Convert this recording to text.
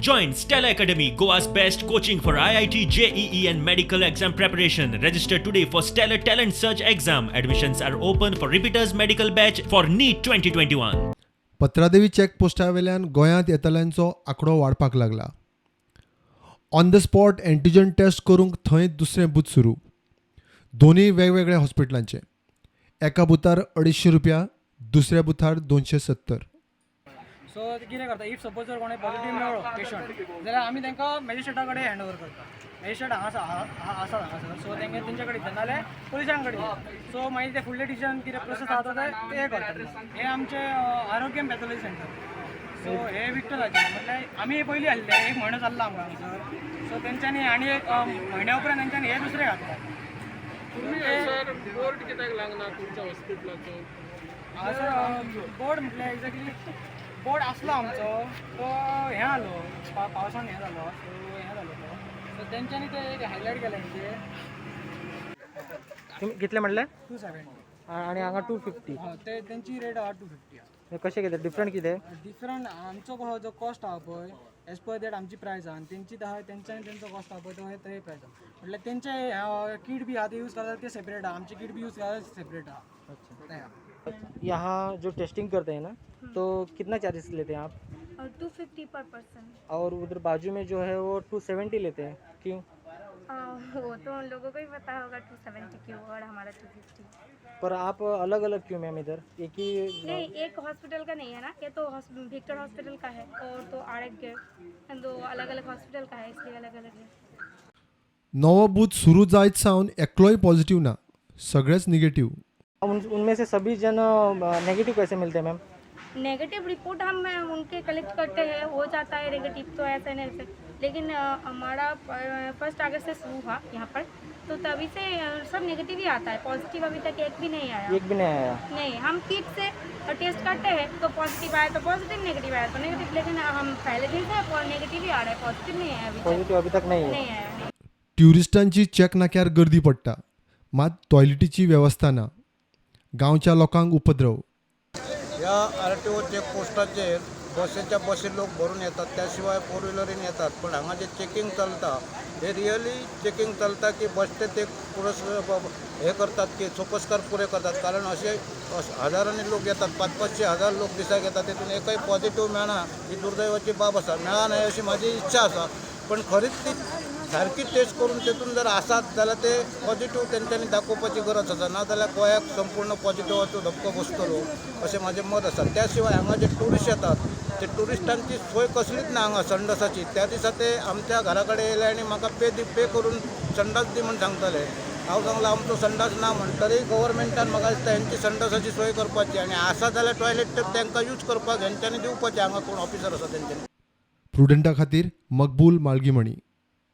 Join Stella Academy, Goa's best coaching for IIT, JEE and medical exam preparation. Register today for Stellar Talent Search exam. Admissions are open for repeaters medical batch for NEET 2021. Patradevi check पोस्टावेल्यान गोंयांत येतल्यांचो आंकडो वाडपाक लागला. On the spot antigen test करूंक थंय दुसरें booth सुरू. दोन्ही वेगवेगळ्या हॉस्पिटलांचे. एका बुथार ₹250, दुसऱ्या बुथार 270. सो ते कितें करता, इफ सपोज जर कोणें पॉझिटिव्ह मेळ्ळो पेशंट जाल्यार आमी तांकां मॅजिस्ट्रेटा कडेन हँड ओवर करता. मॅजिस्ट्रेट आसा हांगासर, सो तेंगे तेंचे कडेन दिता नाल्यार पुलिसां कडेन दिता. सो मागीर ते फुडले डिसिजन कितें प्रोसेस आसा ते हे करता. हे आमचे आरोग्य पॅथॉलॉजी सेंटर. सो हे विठ्ठलाचे म्हटल्यार आमी पयलीं आसले, एक म्हयनो जाल्लो आमकां हांगासर. सो तेंच्यांनी आनी एक म्हयन्या उपरांत तेंच्यांनी हे दुसरे घातले. बोर्ड कित्याक लागना तुमच्या हॉस्पिटलाचो? हांगासर बोर्ड म्हटल्यार एक्झॅक्टली बोर्ड आसलो आमचो, तो हें जालो पावसान हें जालो. सो हें जालो तो. सो तेंच्यांनी ते एक हायलायट केलें म्हणजे तुम्ही कितले म्हणले 270. आणि हांगा 250. ते तेंची रेट आहा 250. कशें कितें डिफरंट कितें? डिफरंट आमचो जो कॉस्ट आहा पळय एज पर दॅट आमची प्रायस आहा, आनी तेंची आहा तेंच्यांनी तेंचो कॉस्ट आहा पळय तो हे प्रायस आहा. म्हटल्यार तेंचे किट बी आहा ते यूज करतात ते सेपरेट आहा, आमचे किट बी यूज करतात सेपरेट आहा. अच्छा. यहाँ जो टेस्टिंग करते हैं ना, तो कितना चार्जेस लेते हैं आप? 250 पर पर्सन. और उधर बाजू में जो है वो 270 लेते हैं, क्यों? वो तो उन लोगों को ही पता होगा 270 क्यों और हमारा 250. पर आप अलग अलग क्यों मैम इधर? एक ही नहीं, एक हॉस्पिटल का नहीं है ना, ये तो विक्टर हॉस्पिटल का है और तो आरोग्य दो अलग अलग हॉस्पिटल का है, इसलिए अलग अलग है. नवो बूथ सुरू जायत सावन एकलोय पॉझिटिव्ह ना, सगळेच निगेटिव्ह. उनमें से सभी जन नेगेटिव कैसे मिलते हैं मैम? नेगेटिव रिपोर्ट हम उनके कलेक्ट करते हैं, हो जाता है नेगेटिव, तो ऐसा नहीं. लेकिन हमारा 1 अगस्त से शुरू हुआ यहाँ पर, तो तभी से सब नेगेटिव ही आता है. पॉजिटिव अभी तक एक भी नहीं आया. एक भी नहीं आया? नहीं, हम किट से टेस्ट करते हैं तो पॉजिटिव आया तो पॉजिटिव, नेगेटिव आया तो नेगेटिव. लेकिन हम पहले दिन से नेगेटिव ही आ रहा है, पॉजिटिव नहीं आया अभी तक. पॉझिटिव्ह अभी तक नहीं है? नहीं आया. ट्युरिस्टांची चॅक नाक्यार गर्दी पडटा, मात टॉयलेटीची व्यवस्था ना. गांवच्या लोकांक उपद्रव. या RTO चेकपोस्टाचेर बसेच्या बसी लोक भरून येतात, त्याशिवाय 4 व्हिलरीन येतात. पण हांगा जे चेकिंग चलता हे रियली चेकिंग चलता की बसचे ते हे करतात की सोपस्कार पुरे करतात. कारण असे हजारांनी लोक येतात, 500-500 हजार लोक दिसाक येतात, तितून एकही पॉझिटिव्ह मेळना ही दुर्दैवाची बाब आसा. मेळा नाही अशी माझी इच्छा आसा, पण खरीच ती सारकी टेस्ट करून तितून जर आसात जाल्यार ते पॉझिटिव्ह तेंच्यांनी दाखोवपाची गरज आसा. ना जाल्यार गोंयाक संपूर्ण पॉझिटिव्हाचो धपको बसतलो अशें म्हजें मत आसा. त्या शिवाय हांगा जे टुरिस्ट येतात ते टुरिस्टांची सोय कसलीच ना हांगा संडासाची. त्या दिसा ते आमच्या घरा कडेन येयले आनी म्हाका पे करून संडास दी म्हूण सांगताले. हांव सांगलां आमचो संडास ना म्हणटरी गव्हर्मेंटान म्हाका दिसता हेंची संडासाची सोय करपाची आनी आसा जाल्यार टॉयलेट तांकां यूज करपाक हेंच्यांनी दिवपाचें. हांगा कोण ऑफिसर आसा तेंच्यांनी. प्रुडंटा खातीर मकबूल माळगीमणी.